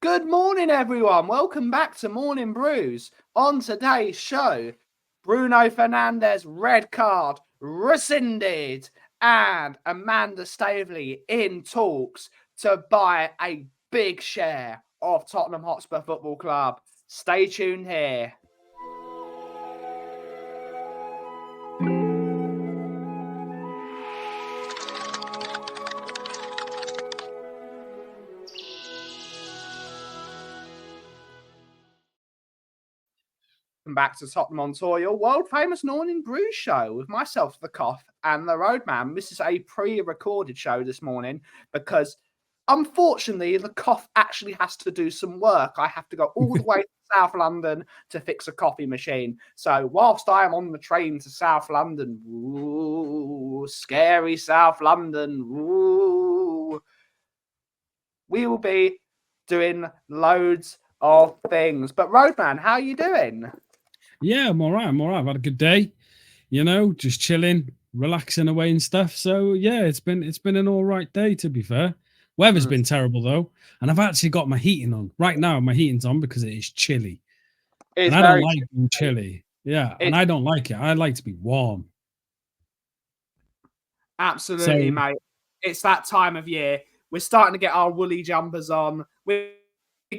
Good morning, everyone. Welcome back to Morning Brews. On today's show, Bruno Fernandes, red card, rescinded, and Amanda Staveley in talks to buy a big share of Tottenham Hotspur Football Club. Stay tuned here. Welcome back to Tottenham on Tour, your world-famous Morning Brews show with myself, the Cough, and the Roadman. This is a pre-recorded show this morning because, unfortunately, the Cough actually has to do some work. I have to go all the way to South London to fix a coffee machine. So whilst I am on the train to South London, ooh, scary South London, ooh, we will be doing loads of things. But Roadman, how are you doing? Yeah, I'm all right. I've had a good day, just chilling, relaxing away and stuff. So yeah, it's been an all right day, to be fair. Weather's been terrible though, and I've actually got my heating on right now. My heating's on because it is chilly, and I don't like being chilly. Yeah, and I don't like it. I like to be warm. Absolutely, mate. It's that time of year. We're starting to get our woolly jumpers on. We're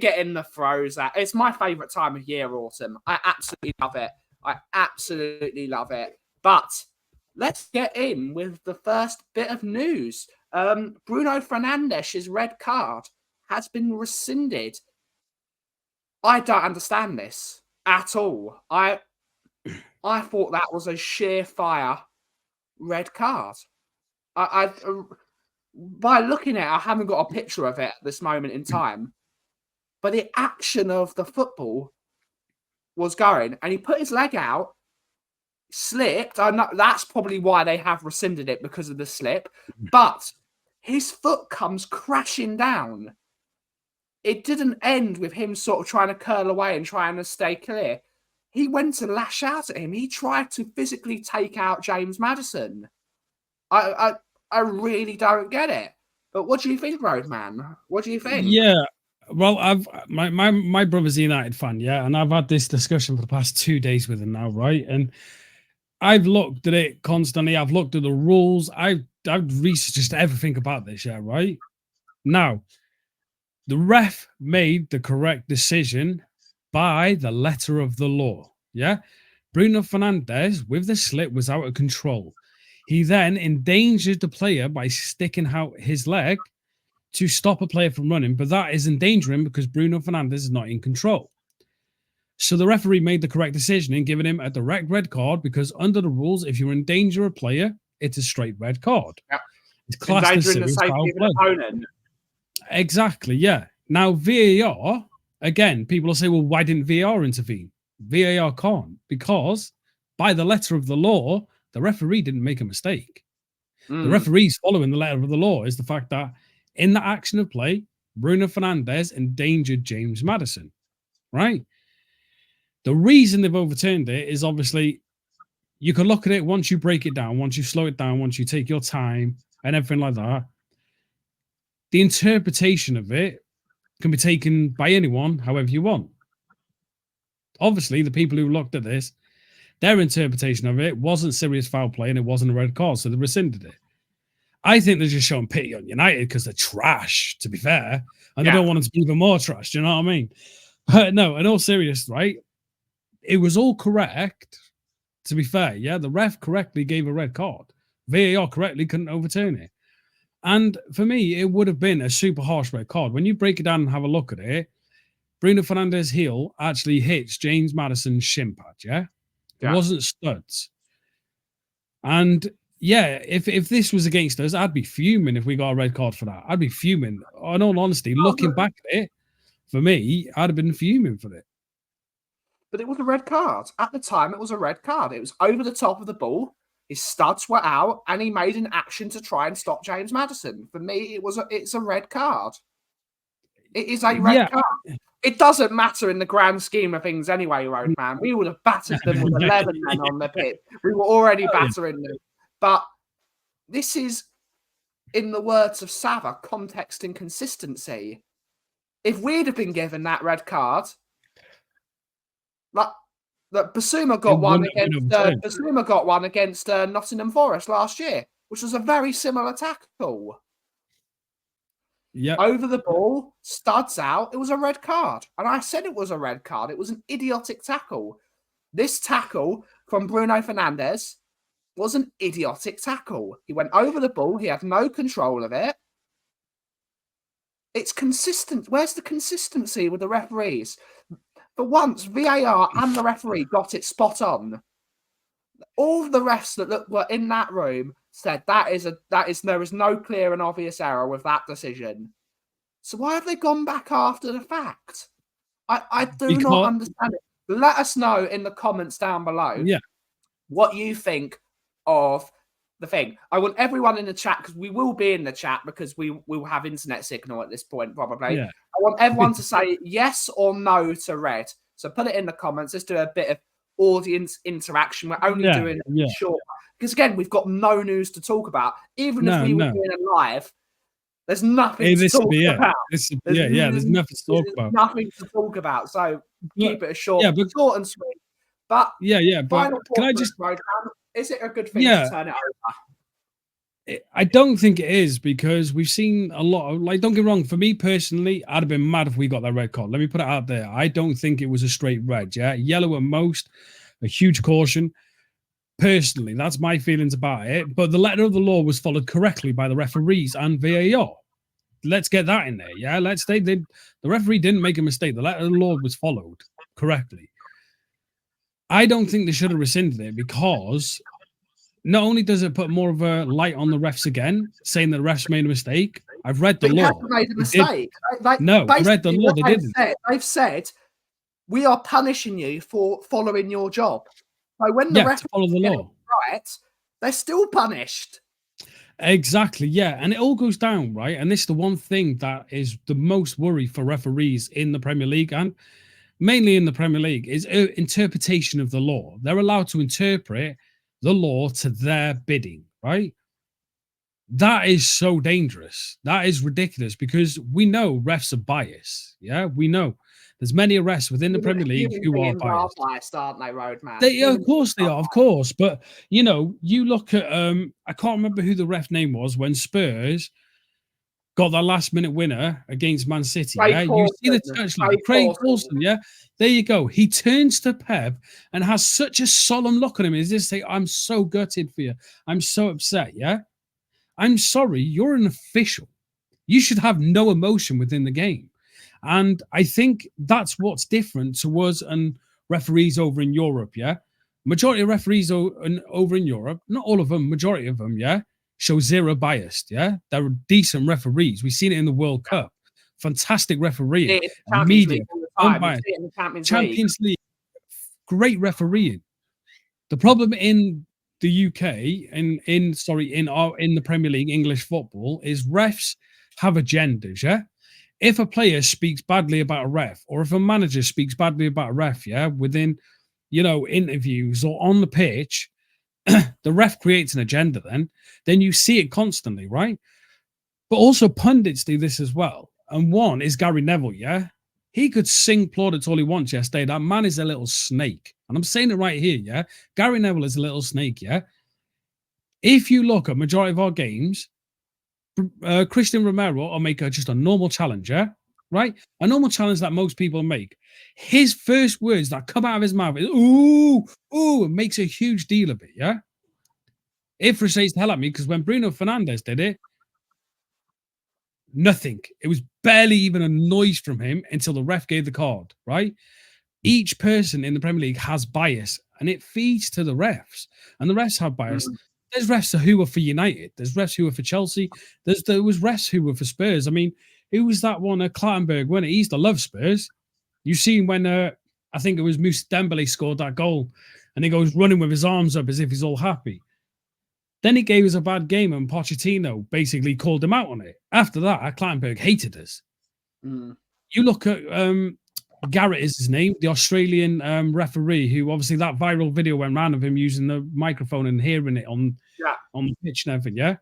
getting the throws out. It's my favourite time of year, autumn. I absolutely love it. But let's get in with the first bit of news. Bruno Fernandes' red card has been rescinded. I don't understand this at all. I thought that was a sheer fire red card. By looking at it, I haven't got a picture of it at this moment in time, but the action of the football was going, and he put his leg out, slipped. That's probably why they have rescinded it, because of the slip, but his foot comes crashing down. It didn't end with him sort of trying to curl away and trying to stay clear. He went to lash out at him. He tried to physically take out James Maddison. I really don't get it. But what do you think, Roadman? What do you think? Yeah, well, my brother's a United fan, yeah, and I've had this discussion for the past 2 days with him now, right? And I've looked at it constantly. I've looked at the rules. I've researched everything about this, yeah, right? Now, the ref made the correct decision by the letter of the law, yeah? Bruno Fernandes, with the slip, was out of control. He then endangered the player by sticking out his leg to stop a player from running, but that is endangering because Bruno Fernandes is not in control. So the referee made the correct decision in giving him a direct red card, because under the rules, if you endanger a player, it's a straight red card. Yeah. It's classed as serious foul play. Exactly, yeah. Now, VAR, again, people will say, well, why didn't VAR intervene? VAR can't, because by the letter of the law, the referee didn't make a mistake. The referee's following the letter of the law is the fact that in the action of play, Bruno Fernandes endangered James Maddison, right? The reason they've overturned it is obviously you can look at it once you break it down, once you slow it down, once you take your time and everything like that. The interpretation of it can be taken by anyone however you want. Obviously, the people who looked at this, their interpretation of it wasn't serious foul play and it wasn't a red card, so they rescinded it. I think they're just showing pity on United because they're trash, to be fair, and they don't want them to be even more trash. Do you know what I mean? But no, in all seriousness, right? It was all correct, to be fair. Yeah, the ref correctly gave a red card. VAR correctly couldn't overturn it. And for me, it would have been a super harsh red card. When you break it down and have a look at it, Bruno Fernandes' heel actually hits James Maddison's shin pad, yeah? It wasn't studs. And yeah, if this was against us, I'd be fuming if we got a red card for that. I'd be fuming. In all honesty, looking back at it, for me, I'd have been fuming for it. But it was a red card. At the time, it was a red card. It was over the top of the ball. His studs were out, and he made an action to try and stop James Maddison. For me, it's a red card. It is a red card. It doesn't matter in the grand scheme of things anyway, Roadman. We would have battered them with 11 men on the pitch. We were already battering them. But this is, in the words of Sava, context and consistency. if we'd have been given that red card, like Basuma got one against Nottingham Forest last year, which was a very similar tackle. Yeah, over the ball, studs out. It was a red card, and I said it was a red card. It was an idiotic tackle. This tackle from Bruno Fernandes was an idiotic tackle. He went over the ball. He had no control of it. It's consistent. Where's the consistency with the referees? For once, VAR and the referee got it spot on. All the refs that were in that room said there is no clear and obvious error with that decision. So why have they gone back after the fact? I do not understand it. Let us know in the comments down below what you think of the thing. I want everyone in the chat, because we will be in the chat because we will have internet signal at this point probably. I want everyone to say yes or no to red. So put it in the comments. Let's do a bit of audience interaction. We're only doing short, because again, we've got no news to talk about. Even if we were doing it live, there's nothing to talk about. There's nothing to talk about. Nothing to talk about. So keep it short and sweet. But but can I just? Is it a good thing to turn it over? I don't think it is, because we've seen a lot of, like, don't get me wrong, for me personally, I'd have been mad if we got that red card. Let me put it out there. I don't think it was a straight red. Yellow at most, a huge caution. Personally, that's my feelings about it. But the letter of the law was followed correctly by the referees and VAR. Let's get that in there. The referee didn't make a mistake. The letter of the law was followed correctly. I don't think they should have rescinded it, because not only does it put more of a light on the refs again, saying that the refs made a mistake. I've read the law. Made a mistake. I read the law. They didn't. They've said, we are punishing you for following your job. So when the refs follow the law, right, they're still punished. Exactly, and it all goes down, right? And this is the one thing that is the most worry for referees in the Premier League, and mainly in the Premier League, is interpretation of the law. They're allowed to interpret the law to their bidding, right? That is so dangerous. That is ridiculous, because we know refs are biased. We know there's many arrests within the Premier League who are biased, aren't they, Roadman? Of course they are, of course. But you look at I can't remember who the ref name was when Spurs got that last-minute winner against Man City. You see the touchline, Craig Coulson. There you go. He turns to Pep and has such a solemn look on him. Is this say, "I'm so gutted for you. I'm so upset." I'm sorry. You're an official. You should have no emotion within the game. And I think that's what's different to us and referees over in Europe. Majority of referees over in Europe, not all of them, majority of them, show zero bias. They're decent referees. We've seen it in the World Cup. Fantastic refereeing. Media, unbiased. Champions League. Great refereeing. The problem in the UK and in the Premier League, English football, is refs have agendas. If a player speaks badly about a ref, or if a manager speaks badly about a ref, within interviews or on the pitch, the ref creates an agenda. Then you see it constantly, right? But also pundits do this as well. And one is Gary Neville. He could sing plaudits all he wants yesterday. That man is a little snake. And I'm saying it right here, Gary Neville is a little snake, If you look at majority of our games, Christian Romero will make just a normal challenge, right? A normal challenge that most people make. His first words that come out of his mouth is, ooh, it makes a huge deal of it, It frustrates the hell out of me, because when Bruno Fernandes did it, nothing. It was barely even a noise from him until the ref gave the card, right? Each person in the Premier League has bias, and it feeds to the refs. And the refs have bias. There's refs who are for United. There's refs who are for Chelsea. There was refs who were for Spurs. I mean, who was that one? Clattenburg, when he used to love Spurs. You seen when I think it was Moussa Dembele scored that goal, and he goes running with his arms up as if he's all happy. Then he gave us a bad game, and Pochettino basically called him out on it. After that, Clattenburg hated us. You look at Garrett is his name, the Australian referee, who obviously that viral video went round of him using the microphone and hearing it on the pitch and everything.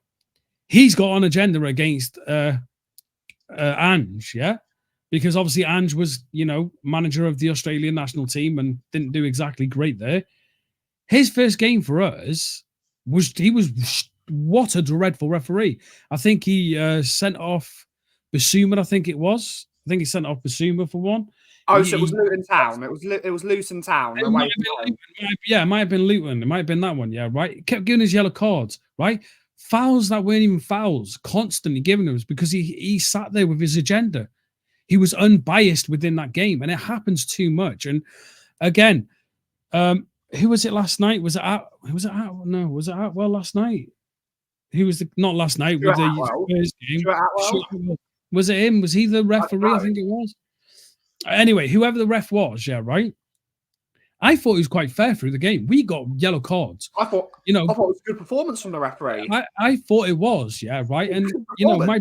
He's got an agenda against Ange. because obviously Ange was, manager of the Australian national team and didn't do exactly great there. His first game for us was what a dreadful referee. I think he sent off Basuma, I think it was. I think he sent off Basuma for one. Oh, so it was Luton Town. It was Luton Town. It might have been Luton. It might have been that one. Yeah, right. He kept giving us yellow cards, right? Fouls that weren't even fouls, constantly giving us because he sat there with his agenda. He was unbiased within that game, and it happens too much. And again, who was it last night? Was it Atwell last night? Who was not last night with the Spurs game? Was it him? Was he the referee? I think it was. Anyway, whoever the ref was, yeah, right. I thought it was quite fair through the game. We got yellow cards. I thought it was a good performance from the referee. I thought it was, yeah, right. And my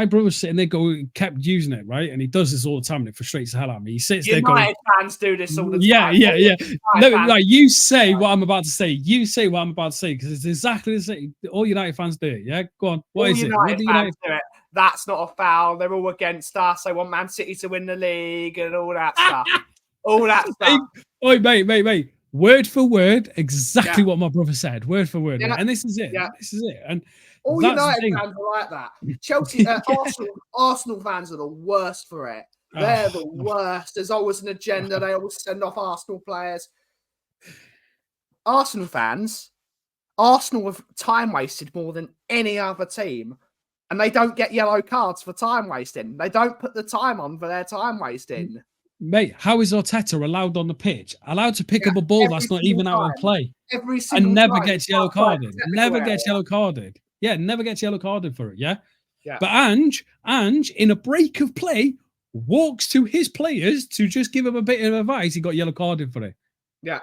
brother was sitting there kept using it, right? And he does this all the time and it frustrates the hell out of me. He sits there going, United fans do this all the time. Yeah. No, like, you say what I'm about to say. You say what I'm about to say because it's exactly the same. All United fans do it, yeah? Go on. What is it? United fans do it. That's not a foul. They're all against us. They want Man City to win the league and all that stuff. All that stuff. Oi, mate. Word for word, exactly what my brother said. Word for word. And this is it. Yeah. This is it. And all United fans are like that. Chelsea, Arsenal fans are the worst for it. They're the worst. There's always an agenda. They always send off Arsenal players. Arsenal fans, Arsenal have time wasted more than any other team. And they don't get yellow cards for time wasting. They don't put the time on for their time wasting. Mate, how is Arteta allowed on the pitch? Allowed to pick up a ball that's not even out of play. Every single and never time. Gets yellow carded. Never gets yellow carded. Yeah, never gets yellow carded for it, yeah? But Ange, in a break of play, walks to his players to just give him a bit of advice. He got yellow carded for it. Yeah.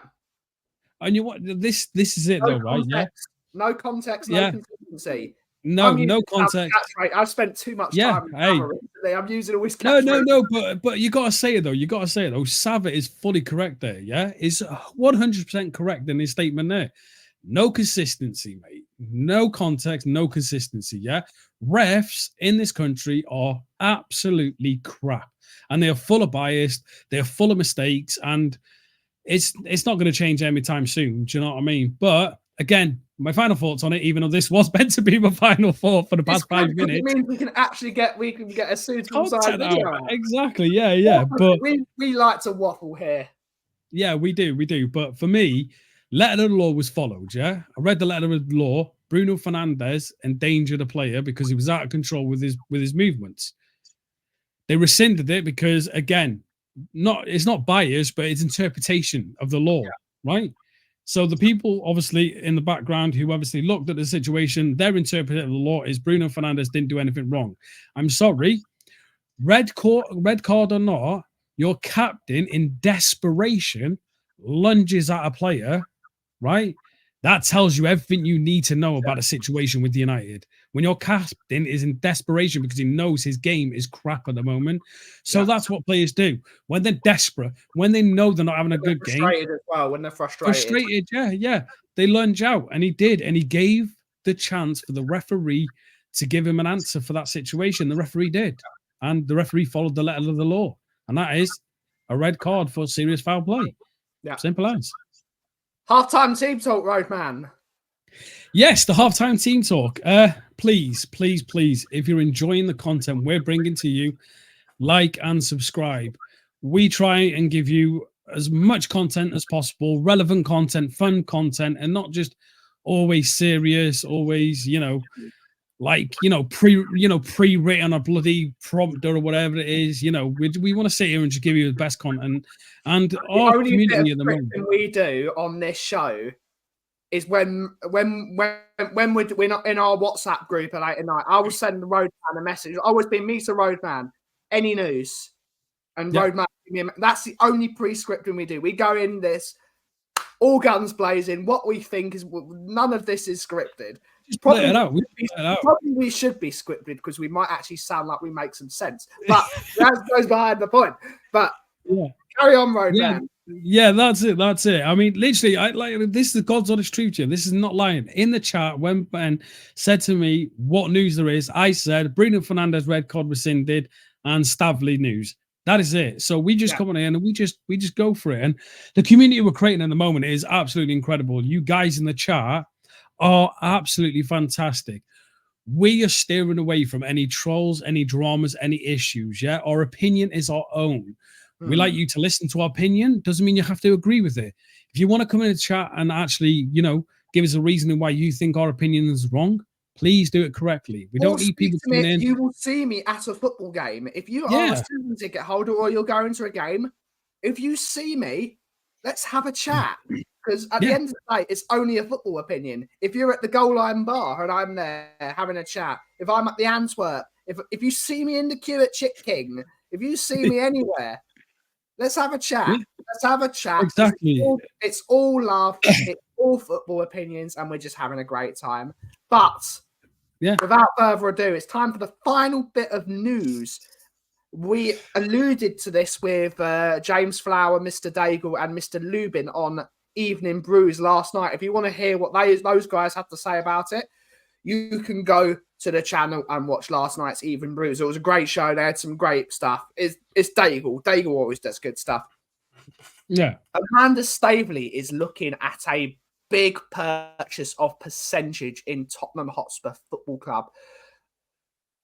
And you what this is it though, right? Yeah. No context, no consistency. No context. I've spent too much time. I'm using a whiskey. No. But you gotta say it though. Savit is fully correct there. Yeah, is 100% correct in his statement there. No consistency, mate. No context, no consistency. Yeah, refs in this country are absolutely crap, and they are full of bias. They are full of mistakes, and it's not going to change anytime soon. Do you know what I mean? But again, my final thoughts on it, even though this was meant to be my final thought for the past 5 minutes. It means we can get a suitable side video. Exactly, yeah. But we like to waffle here. Yeah, we do. But for me, letter of the law was followed, yeah? I read the letter of the law. Bruno Fernandes endangered a player because he was out of control with his movements. They rescinded it because, again, it's not bias, but it's interpretation of the law, right? So the people, obviously, in the background who obviously looked at the situation, their interpretation of the law is Bruno Fernandes didn't do anything wrong. I'm sorry. Red card or not, your captain, in desperation, lunges at a player, right? That tells you everything you need to know about the situation with United. When your captain is in desperation because he knows his game is crap at the moment. So that's what players do. When they're desperate, when they know they're not having a good game. Frustrated as well, when they're frustrated. Yeah. They lunge out, and he did. And he gave the chance for the referee to give him an answer for that situation. The referee did. And the referee followed the letter of the law. And that is a red card for serious foul play. Yeah. Simple as. Halftime team talk, Roadman. Yes, the halftime team talk. Please, if you're enjoying the content we're bringing to you, like and subscribe. We try and give you as much content as possible, relevant content, fun content, and not just always serious, always, pre-written a bloody prompter or whatever it is. We want to sit here and just give you the best content. And our community at the moment we do on this show is when we're not in our WhatsApp group at 8 at night, I will send the Roadman a message. Always been me to Roadman, any news, and Roadman. That's the only pre-scripting we do. We go in this all guns blazing. What we think is none of this is scripted. Probably we should be scripted because we might actually sound like we make some sense. But that goes behind the point. But carry on, Roadman. Yeah, that's it. I mean, literally, this is the God's honest truth here. This is not lying. In the chat, when Ben said to me what news there is, I said Bruno Fernandes red card rescinded. and Staveley news. That is it. So we just come on in and we just go for it. And the community we're creating at the moment is absolutely incredible. You guys in the chat are absolutely fantastic. We are steering away from any trolls, any dramas, any issues. Yeah, our opinion is our own. We like you to listen to our opinion. Doesn't mean you have to agree with it. If you want to come in the chat and actually, give us a reason why you think our opinion is wrong, please do it correctly. We don't need people coming in. You will see me at a football game. If you are a season ticket holder or you're going to a game, if you see me, let's have a chat. Because at the end of the day, it's only a football opinion. If you're at the goal line bar and I'm there having a chat, if I'm at the Antwerp, if you see me in the queue at Chick King, if you see me anywhere, let's have a chat. Let's have a chat. Exactly. It's all love. It's all football opinions, and we're just having a great time. But without further ado, it's time for the final bit of news. We alluded to this with James Flower, Mr. Daigle, and Mr. Lubin on Evening Brews last night. If you want to hear what those guys have to say about it, you can go to the channel and watch last night's Evening Brews. It was a great show. They had some great stuff. It's Daigle. Daigle always does good stuff. Yeah. Amanda Staveley is looking at a big purchase of percentage in Tottenham Hotspur Football Club.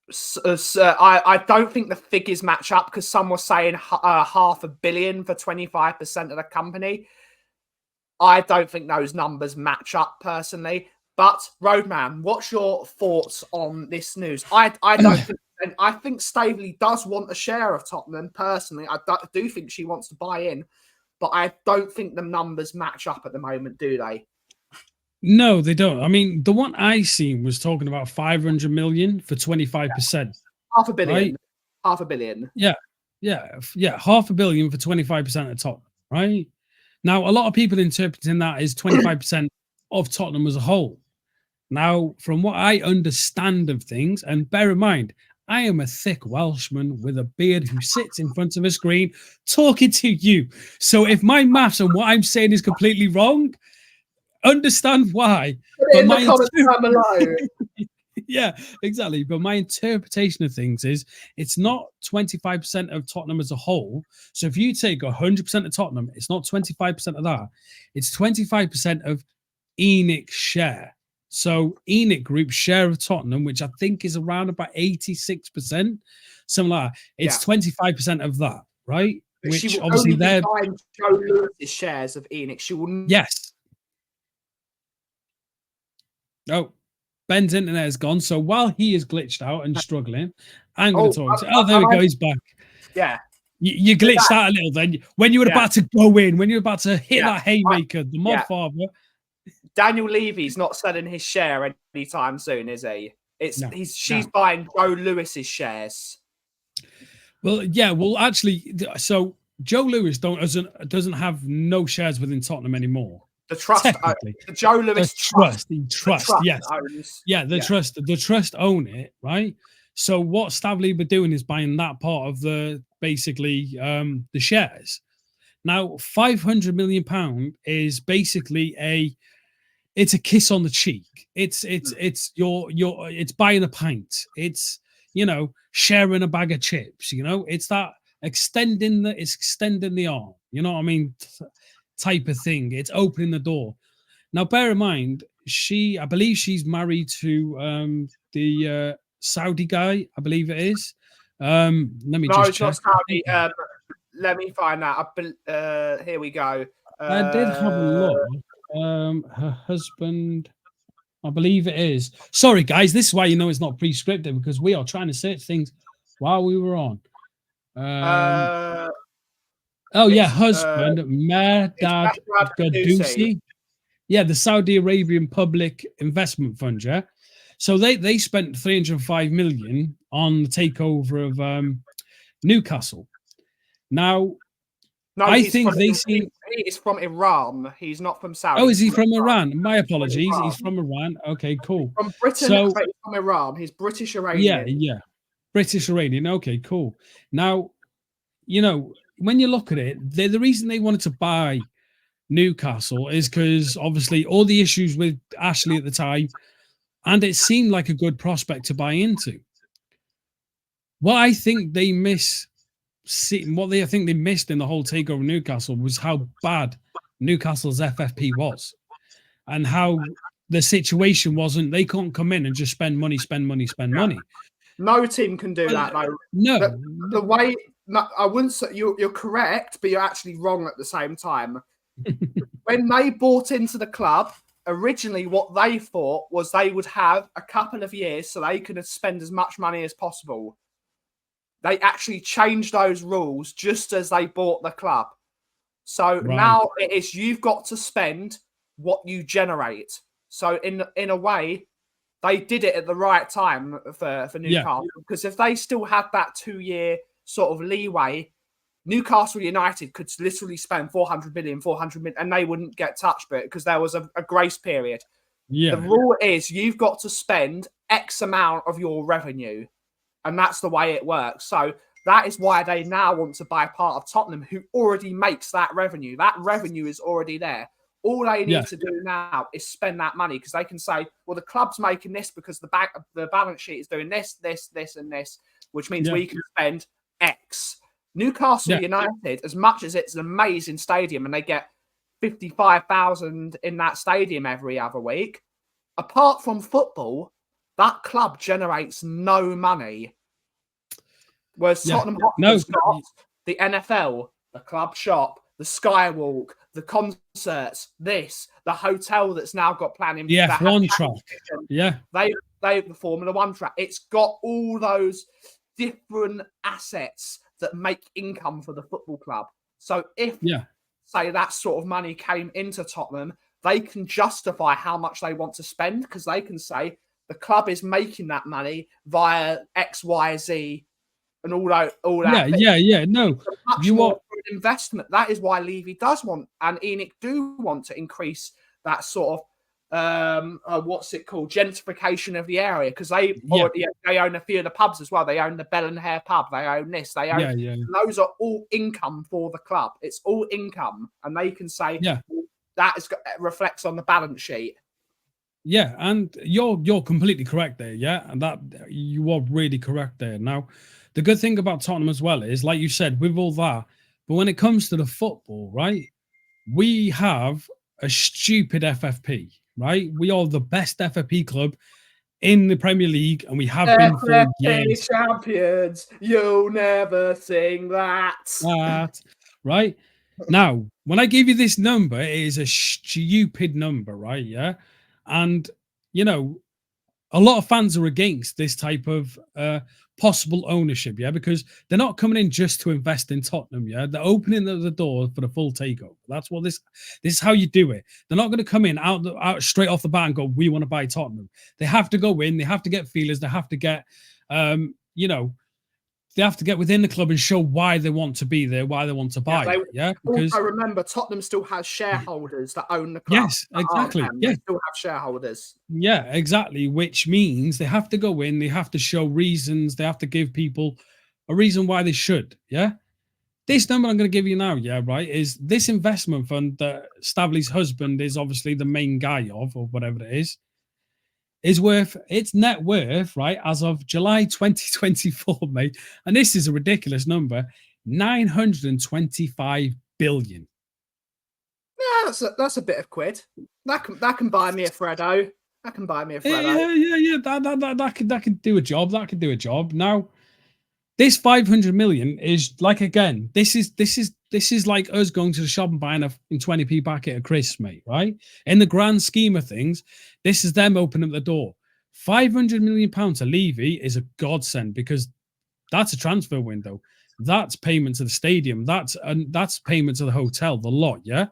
So, I don't think the figures match up because some were saying $500 million for 25% of the company. I don't think those numbers match up personally. But Roadman, what's your thoughts on this news? I don't think, and I think Staveley does want a share of Tottenham personally. I do think she wants to buy in, but I don't think the numbers match up at the moment, do they? No, they don't. I mean, the one I seen was talking about 500 million for 25%. $500 million. Right? $500 million. Yeah. $500 million for 25% of Tottenham, right? Now, a lot of people interpreting that as 25% of Tottenham as a whole. Now, from what I understand of things, and bear in mind, I am a thick Welshman with a beard who sits in front of a screen talking to you. So if my maths and what I'm saying is completely wrong, understand why. Put it in the comments down below. Yeah, exactly. But my interpretation of things is it's not 25% of Tottenham as a whole. So if you take 100% of Tottenham, it's not 25% of that. It's 25% of ENIC's share. So ENIC Group's share of Tottenham, which I think is around about 86%, something like that. It's 25% of that, right? But which she will obviously they're buying Joe Lewis's shares of ENIC. She will. Yes. Oh, Ben's internet is gone. So while he is glitched out and struggling, I'm going to talk. There we go. He's back. Yeah. You glitched out a little then. When you were about to go in, when you were about to hit that haymaker, the mod father. Daniel Levy's not selling his share anytime soon, is he? She's buying Joe Lewis's shares. Well, yeah. Well, actually, so Joe Lewis doesn't have no shares within Tottenham anymore. The trust, the Joe Lewis trust. Yes, the trust own it, right? So what Staveley were doing is buying that part of the the shares. Now, £500 million is basically it's a kiss on the cheek. It's buying a pint. It's sharing a bag of chips. It's that extending the arm. You know what I mean? Type of thing. It's opening the door. Now, bear in mind, I believe she's married to the Saudi guy. I believe it is. Let me just check. It's not Saudi. Let me find out. Here we go. I did have a look. Her husband, I believe it is. Sorry, guys. This is why it's not pre-scripted, because we are trying to search things while we were on. Husband, Mehrdad Gadusi. Yeah, the Saudi Arabian Public Investment Fund, yeah. So they spent 305 million on the takeover of Newcastle. Now, I think he's from Iran. He's not from Saudi. Oh, is he from Iran? My apologies. He's from Iran. Okay, cool. From Britain, but he's from Iran. He's British Iranian. Yeah. British Iranian. Okay, cool. Now, when you look at it, the reason they wanted to buy Newcastle is because obviously all the issues with Ashley at the time, and it seemed like a good prospect to buy into. What I think they missed in the whole takeover of Newcastle was how bad Newcastle's FFP was, and how the situation wasn't. They couldn't come in and just spend money. No team can do that, though. No, the way I wouldn't say you're correct, but you're actually wrong at the same time. When they bought into the club, originally what they thought was they would have a couple of years so they could spend as much money as possible. They actually changed those rules just as they bought the club. So now it is you've got to spend what you generate. So in a way, they did it at the right time for Newcastle, because if they still had that 2-year sort of leeway, Newcastle United could literally spend 400 million, and they wouldn't get touched by it because there was a grace period. The rule is you've got to spend X amount of your revenue, and that's the way it works. So that is why they now want to buy part of Tottenham, who already makes that revenue. That revenue is already there. All they need to do now is spend that money, because they can say, well, the club's making this because the balance sheet is doing this, and this, which means we can spend X. Newcastle United, as much as it's an amazing stadium and they get 55,000 in that stadium every other week, apart from football, that club generates no money. Whereas Tottenham Hotspur's got the NFL, the club shop, the Skywalk, the concerts, the hotel that's now got planning. The F1 track. They the Formula One track. It's got all those different assets that make income for the football club. So if, say, that sort of money came into Tottenham, they can justify how much they want to spend, because they can say the club is making that money via X, Y, Z, and all that. No, you want investment. That is why Levy does want, and ENIC do want to increase that sort of what's it called, gentrification of the area, because they own a few of the pubs as well. They own the Bell and Hare pub. They own this. They own those are all income for the club. It's all income, and they can say that reflects on the balance sheet. Yeah, and you're completely correct there. Yeah, and that you are really correct there. Now, the good thing about Tottenham as well is, like you said, with all that, but when it comes to the football, right, we have a stupid FFP. Right, we are the best FFP club in the Premier League, and we have been for years. Champions, you'll never sing that. Right now, when I give you this number, it is a stupid number, right? Yeah, and you know, a lot of fans are against this type of possible ownership, because they're not coming in just to invest in Tottenham. They're opening the door for the full takeover. That's what this is how you do it. They're not going to come in out straight off the bat and go, we want to buy Tottenham. They have to go in, they have to get feelers, they have to get they have to get within the club and show why they want to be there, why they want to buy because I remember Tottenham still has shareholders that own the club. Yes, exactly. They still have shareholders. Yeah, exactly. Which means they have to go in, they have to show reasons, they have to give people a reason why they should. Yeah. This number I'm going to give you now, is this investment fund that Staveley's husband is obviously the main guy of, or whatever it is worth, its net worth, right, as of July 2024, mate, and this is a ridiculous number, 925 billion. Yeah, that's a bit of quid. That can buy me a Freddo. That can buy me a Freddo. Yeah. That can do a job. That can do a job. Now, this 500 million is like, again, this is like us going to the shop and buying a 20p packet of crisps, mate, right? In the grand scheme of things, this is them opening up the door. 500 million pounds to Levy is a godsend, because that's a transfer window. That's payment to the stadium. That's payment to the hotel, the lot, yeah?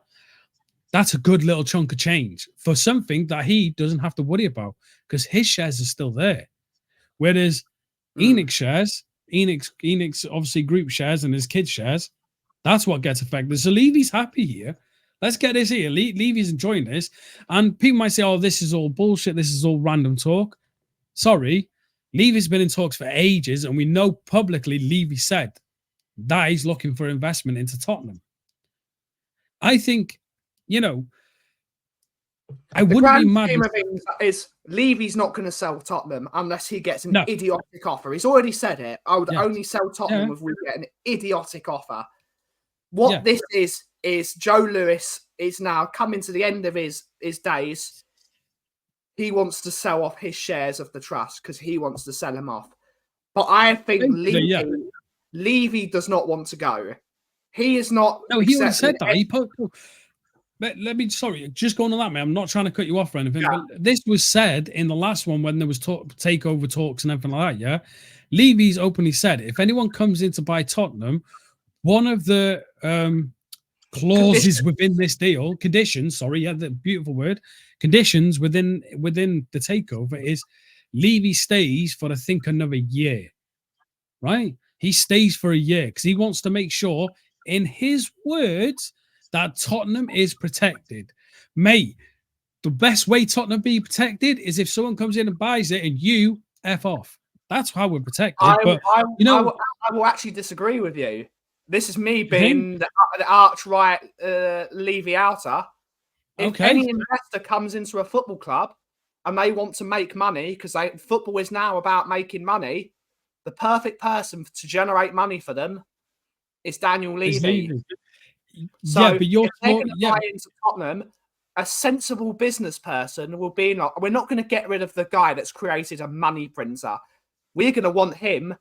That's a good little chunk of change for something that he doesn't have to worry about, because his shares are still there. Whereas ENIC shares, ENIC's obviously group shares and his kids' shares, that's what gets affected. So Levy's happy here. Let's get this here. Levy's enjoying this. And people might say, oh, this is all bullshit. This is all random talk. Sorry. Levy's been in talks for ages, and we know publicly Levy said that he's looking for investment into Tottenham. I think, I wouldn't be mad. Scheme of things is Levy's not going to sell Tottenham unless he gets an idiotic offer. He's already said it. I would only sell Tottenham if we get an idiotic offer. What this is Joe Lewis is now coming to the end of his days. He wants to sell off his shares of the trust because he wants to sell them off. But I think Levy does not want to go. He is not. No, he already said that. But let me, sorry, just going on that, man. I'm not trying to cut you off or anything. Yeah. But this was said in the last one when there was takeover talks and everything like that. Yeah, Levy's openly said if anyone comes in to buy Tottenham, one of the clauses within this deal, conditions. Sorry, the beautiful word, conditions within the takeover is Levy stays for I think another year. Right, he stays for a year because he wants to make sure, in his words, that Tottenham is protected. Mate, the best way Tottenham be protected is if someone comes in and buys it and you F off. That's how we're protected. I will actually disagree with you. This is me being the arch right Levy outer. If any investor comes into a football club and they want to make money, because football is now about making money, the perfect person to generate money for them is Daniel Levy. So but you're going to buy into Tottenham, a sensible business person will be like, we're not going to get rid of the guy that's created a money printer. We're going to want him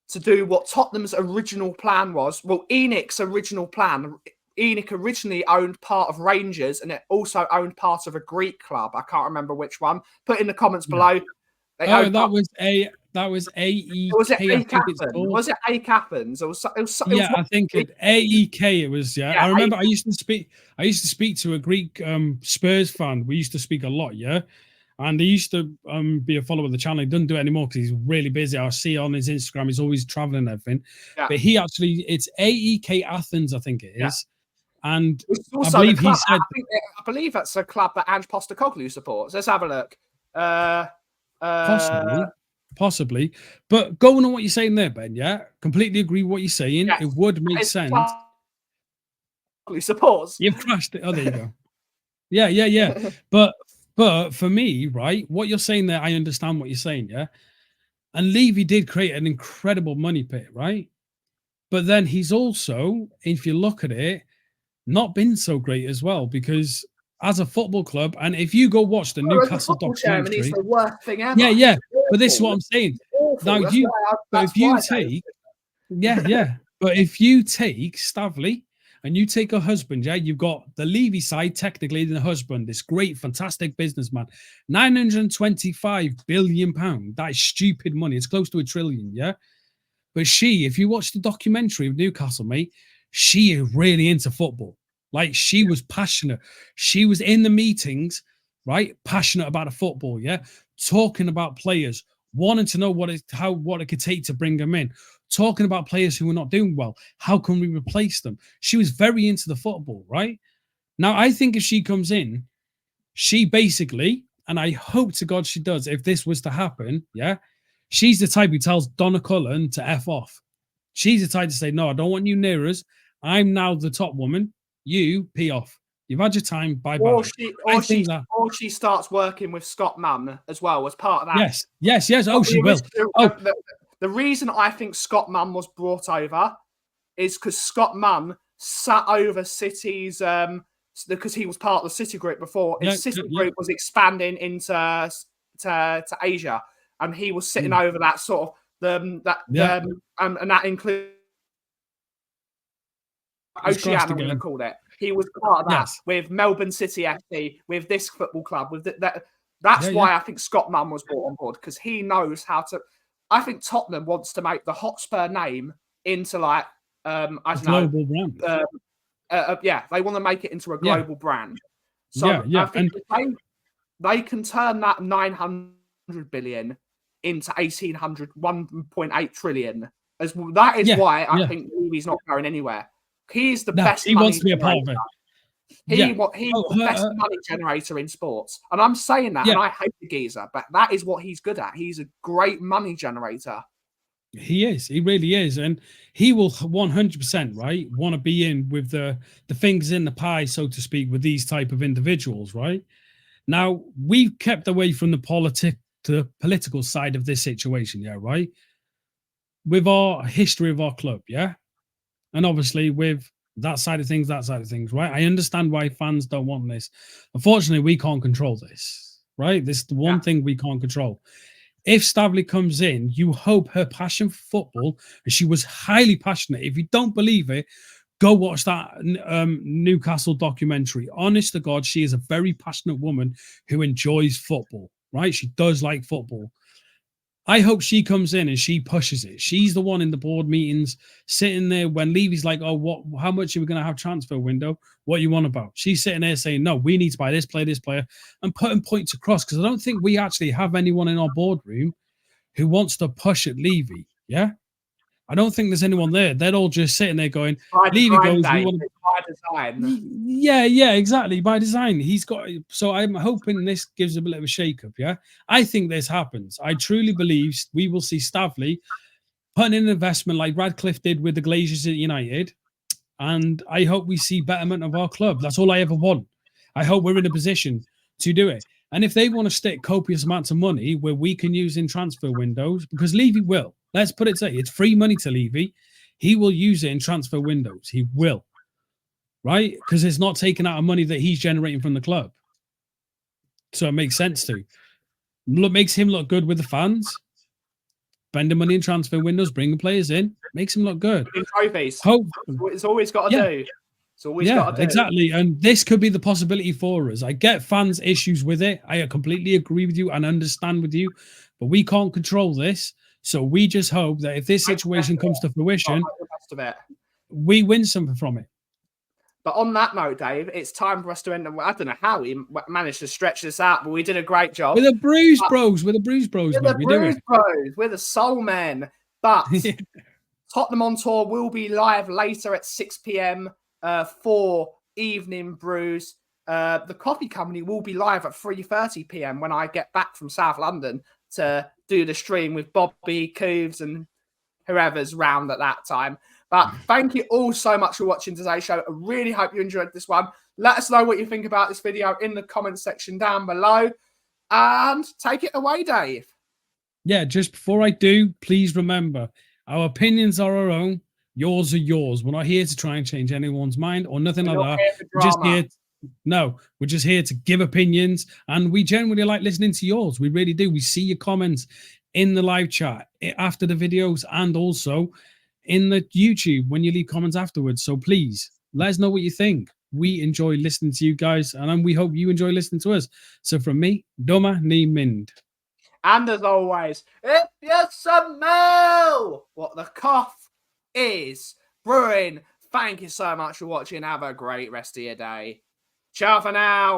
to do what Tottenham's original plan was. Well, ENIC's original plan. ENIC originally owned part of Rangers and it also owned part of a Greek club. I can't remember which one. Put in the comments below. That was AEK. Was it AEK Athens? I think AEK. It was. Yeah, I remember. I used to speak to a Greek Spurs fan. We used to speak a lot. Yeah, and he used to be a follower of the channel. He doesn't do it anymore because he's really busy. I see on his Instagram he's always traveling and everything. Yeah. But he actually, it's AEK Athens, I think it is. Yeah. And I believe he said, I believe that's a club that Ange Postecoglou supports. Let's have a look. Possibly, but going on what you're saying there, Ben, completely agree with what you're saying. Yes. It would make sense. Supports. You've crashed it. Oh, there you go. Yeah. But for me, right, what you're saying there, I understand what you're saying, And Levy did create an incredible money pit, right? But then he's also, if you look at it, not been so great as well because as a football club, and if you go watch the Newcastle documentary, it's the worst thing ever. Yeah. But this is what I'm saying. Now but if you take Staveley and you take a husband, you've got the Levy side, technically the husband, this great, fantastic businessman, £925 billion. That is stupid money. It's close to $1 trillion, But if you watch the documentary of Newcastle, mate, she is really into football. Like she was passionate. She was in the meetings, right? Passionate about a football, talking about players, wanting to know what it could take to bring them in, talking about players who were not doing well. How can we replace them? She was very into the football, right? Now, I think if she comes in, she basically, and I hope to God she does, if this was to happen, she's the type who tells Donna Cullen to F off. She's the type to say, no, I don't want you near us. I'm now the top woman. You pee off. You've had your time. Bye-bye. Or she starts working with Scott Munn as well as part of that. Yes. Oh, she will. The reason I think Scott Munn was brought over is because Scott Munn sat over City's because he was part of the City Group before. City Group was expanding into to Asia, and he was sitting over that sort of and that includes Oceania, I'm going to call it. He was part of that with Melbourne City FC, with this football club. With that, that's why I think Scott Munn was brought on board because he knows how to. I think Tottenham wants to make the Hotspur name into like global brand. They want to make it into a global brand. So I think if they can turn that 900 billion into 1.8 trillion. That is why I think Levy's not going anywhere. He's the best. He wants to be a part of it. He's the best money generator in sports. And I'm saying that, and I hate the geezer, but that is what he's good at. He's a great money generator. He is. He really is. And he will 100%, right, want to be in with the fingers in the pie, so to speak, with these type of individuals, right? Now, we've kept away from the political side of this situation, yeah, right? With our history of our club, yeah? And obviously with that side of things, right? I understand why fans don't want this. Unfortunately, we can't control this, right? This is the one thing we can't control. If Staveley comes in, you hope her passion for football, and she was highly passionate. If you don't believe it, go watch that Newcastle documentary. Honest to God, she is a very passionate woman who enjoys football, right? She does like football. I hope she comes in and she pushes it. She's the one in the board meetings sitting there when Levy's like, oh, how much are we going to have transfer window? What you want about? She's sitting there saying, no, we need to buy this player, and putting points across, because I don't think we actually have anyone in our boardroom who wants to push at Levy. Yeah. I don't think there's anyone there. They're all just sitting there going, Levy goes, we want to... by design. Yeah, exactly. By design. He's got, so I'm hoping this gives a bit of a shake-up, yeah? I think this happens. I truly believe we will see Staveley putting in an investment like Radcliffe did with the Glazers at United, and I hope we see betterment of our club. That's all I ever want. I hope we're in a position to do it. And if they want to stick copious amounts of money where we can use in transfer windows, because Levy will, let's put it so, it's free money to Levy. He will use it in transfer windows. He will, right? Because it's not taking out of money that he's generating from the club. So it makes sense to. Makes him look good with the fans. Spending money in transfer windows, bringing players in, makes him look good. In trophies. Hope. It's always got to do. It's always got to do. Exactly. And this could be the possibility for us. I get fans' issues with it. I completely agree with you and understand with you, but we can't control this. So we just hope that if this situation comes to fruition, we win something from it. But on that note, Dave, it's time for us to end. I don't know how we managed to stretch this out, but we did a great job. We're the Brews Bros. We're the Brews Bros. We're the Brews Bros. We're the Soul Men. But Tottenham on Tour will be live later at 6 p.m. For evening brews. The coffee company will be live at 3:30 p.m. when I get back from South London to do the stream with Bobby, Cooves, and whoever's round at that time. But thank you all so much for watching today's show. I really hope you enjoyed this one. Let us know what you think about this video in the comment section down below. And take it away, Dave. Yeah, just before I do, please remember, our opinions are our own. Yours are yours. We're not here to try and change anyone's mind or nothing like that. We're just here. We're just here to give opinions, and we generally like listening to yours. We really do. We see your comments in the live chat after the videos and also in the YouTube when you leave comments afterwards. So please let us know what you think. We enjoy listening to you guys, and we hope you enjoy listening to us. So from me, Doma ni Mind. And as always, if you smell what the cough is brewing, thank you so much for watching. Have a great rest of your day. Ciao for now.